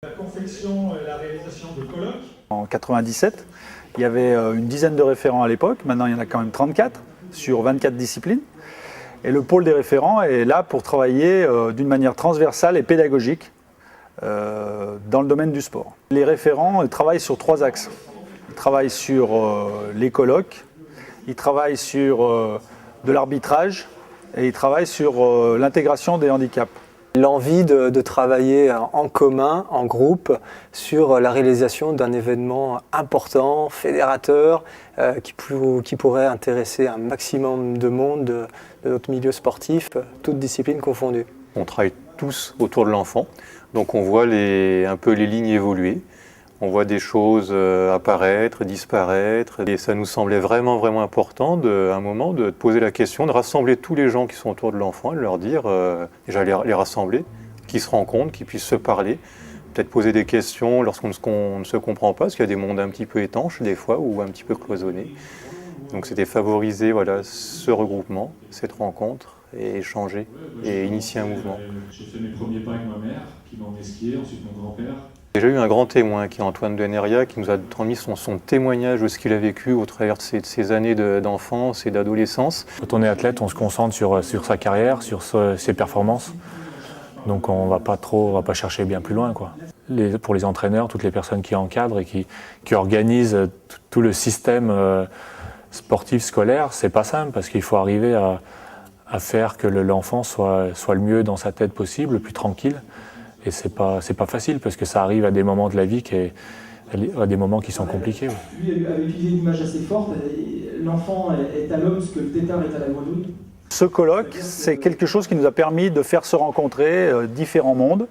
La confection et la réalisation de colloques. En 97, il y avait une dizaine de référents à l'époque, maintenant il y en a quand même 34 sur 24 disciplines. Et le pôle des référents est là pour travailler d'une manière transversale et pédagogique dans le domaine du sport. Les référents travaillent sur 3 axes. Ils travaillent sur les colloques, ils travaillent sur de l'arbitrage et ils travaillent sur l'intégration des handicaps. L'envie de travailler en commun, en groupe, sur la réalisation d'un événement important, fédérateur, qui pourrait intéresser un maximum de monde de notre milieu sportif, toutes disciplines confondues. On travaille tous autour de l'enfant, donc on voit un peu les lignes évoluer. On voit des choses apparaître, disparaître, et ça nous semblait vraiment important à un moment de poser la question, de rassembler tous les gens qui sont autour de l'enfant et de leur dire, déjà les rassembler, qu'ils se rencontrent, qu'ils puissent se parler, peut-être poser des questions lorsqu'on ne se comprend pas, parce qu'il y a des mondes un petit peu étanches des fois, ou un petit peu cloisonnés. Donc c'était favoriser ce regroupement, cette rencontre, et échanger, et initier un mouvement. J'ai fait mes premiers pas avec ma mère, qui m'a emmené skier, ensuite mon grand-père. J'ai eu un grand témoin qui est Antoine Deneria qui nous a transmis son témoignage de ce qu'il a vécu au travers de ses années d'enfance et d'adolescence. Quand on est athlète, on se concentre sur sa carrière, sur ses performances. Donc on va pas chercher bien plus loin, quoi. Pour les entraîneurs, toutes les personnes qui encadrent et qui organisent tout le système sportif scolaire, c'est pas simple parce qu'il faut arriver à faire que l'enfant soit le mieux dans sa tête possible, le plus tranquille. Et c'est pas facile parce que ça arrive à des moments de la vie à des moments qui sont compliqués. Lui a utilisé une image assez forte, l'enfant est à l'homme ce que le tétard est à la grenouille. Ce colloque, c'est quelque chose qui nous a permis de faire se rencontrer différents mondes.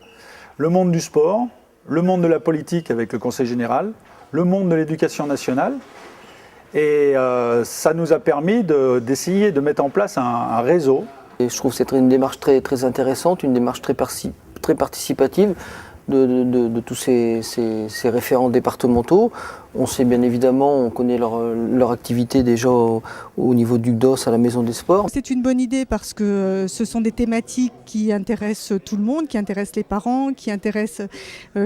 Le monde du sport, le monde de la politique avec le Conseil général, le monde de l'éducation nationale. Et ça nous a permis d'essayer de mettre en place un réseau. Et je trouve que c'est une démarche très intéressante, une démarche très participative de tous ces référents départementaux. On sait bien évidemment, on connaît leur activité déjà au niveau du DOS à la Maison des Sports. C'est une bonne idée parce que ce sont des thématiques qui intéressent tout le monde, qui intéressent les parents, qui intéressent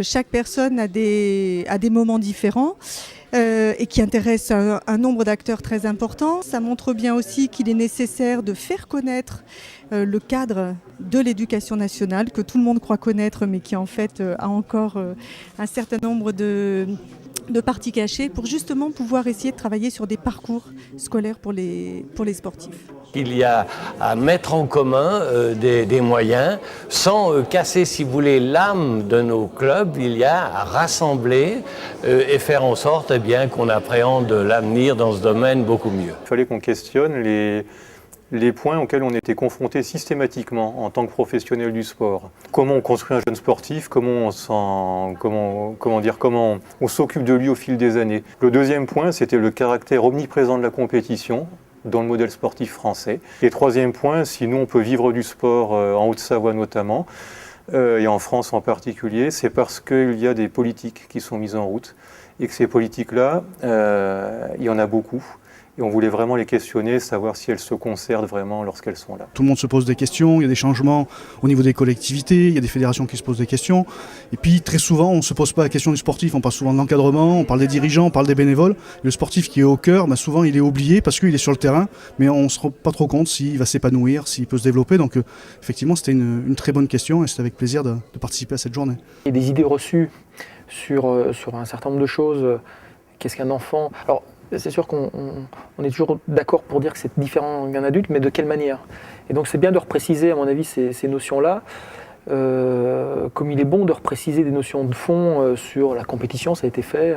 chaque personne à des moments différents. Et qui intéresse un nombre d'acteurs très important. Ça montre bien aussi qu'il est nécessaire de faire connaître le cadre de l'éducation nationale, que tout le monde croit connaître, mais qui en fait a encore un certain nombre de parties cachées pour justement pouvoir essayer de travailler sur des parcours scolaires pour les sportifs. Il y a à mettre en commun des moyens, sans casser, si vous voulez, l'âme de nos clubs. Il y a à rassembler et faire en sorte qu'on appréhende l'avenir dans ce domaine beaucoup mieux. Il fallait qu'on questionne les points auxquels on était confrontés systématiquement en tant que professionnel du sport. Comment on construit un jeune sportif, comment on s'occupe de lui au fil des années. Le deuxième point, c'était le caractère omniprésent de la compétition dans le modèle sportif français. Et troisième point, sinon on peut vivre du sport en Haute-Savoie notamment, et en France en particulier, c'est parce qu'il y a des politiques qui sont mises en route, et que ces politiques-là, il y en a beaucoup. Et on voulait vraiment les questionner, savoir si elles se concertent vraiment lorsqu'elles sont là. Tout le monde se pose des questions, il y a des changements au niveau des collectivités, il y a des fédérations qui se posent des questions. Et puis très souvent, on ne se pose pas la question du sportif, on parle souvent de l'encadrement, on parle des dirigeants, on parle des bénévoles. Et le sportif qui est au cœur, souvent il est oublié parce qu'il est sur le terrain, mais on ne se rend pas trop compte s'il va s'épanouir, s'il peut se développer. Donc effectivement, c'était une très bonne question et c'était avec plaisir de participer à cette journée. Il y a des idées reçues sur un certain nombre de choses. Qu'est-ce qu'un enfant ? Alors, c'est sûr qu'on est toujours d'accord pour dire que c'est différent qu'un adulte, mais de quelle manière ? Et donc c'est bien de repréciser, à mon avis, ces notions-là, comme il est bon de repréciser des notions de fond sur la compétition, ça a été fait.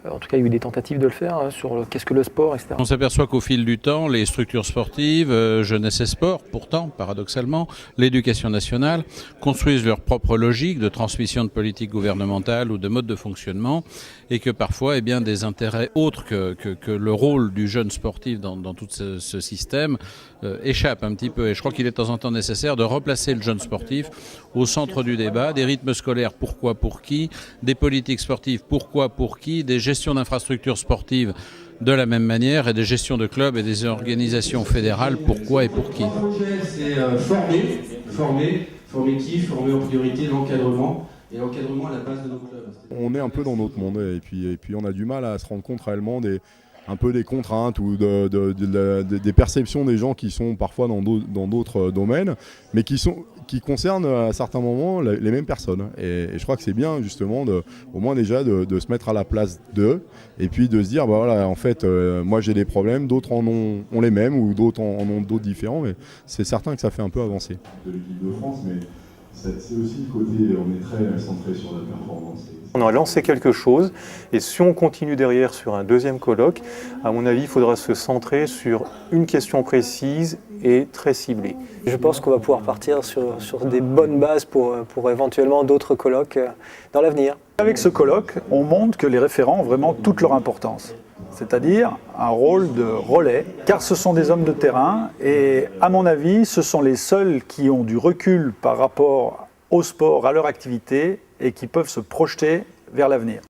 En tout cas, il y a eu des tentatives de le faire sur qu'est-ce que le sport, etc. On s'aperçoit qu'au fil du temps, les structures sportives, jeunesse et sport, pourtant, paradoxalement, l'éducation nationale, construisent leur propre logique de transmission de politique gouvernementale ou de mode de fonctionnement, et que parfois, des intérêts autres que le rôle du jeune sportif dans tout ce système échappent un petit peu. Et je crois qu'il est de temps en temps nécessaire de replacer le jeune sportif au centre du débat, des rythmes scolaires, pourquoi, pour qui, des politiques sportives, pourquoi, pour qui, des gestions d'infrastructures sportives de la même manière et des gestions de clubs et des organisations fédérales, pourquoi et pour qui. Le projet, c'est former qui, former en priorité l'encadrement Et l'encadrement à la base de nos clubs. On est un peu dans notre monde et puis on a du mal à se rendre compte réellement un peu des contraintes ou des perceptions des gens qui sont parfois dans d'autres domaines, mais qui concernent à certains moments les mêmes personnes. Et je crois que c'est bien justement au moins déjà de se mettre à la place d'eux et puis de se dire bah voilà, en fait moi j'ai des problèmes, d'autres en ont les mêmes ou d'autres en ont d'autres différents, mais c'est certain que ça fait un peu avancer. De l'équipe de France, mais c'est aussi le côté, on est très centré sur la performance. On a lancé quelque chose et si on continue derrière sur un deuxième colloque, à mon avis, il faudra se centrer sur une question précise et très ciblée. Je pense qu'on va pouvoir partir sur des bonnes bases pour éventuellement d'autres colloques dans l'avenir. Avec ce colloque, on montre que les référents ont vraiment toute leur importance, c'est-à-dire un rôle de relais, car ce sont des hommes de terrain et à mon avis, ce sont les seuls qui ont du recul par rapport au sport, à leur activité et qui peuvent se projeter vers l'avenir.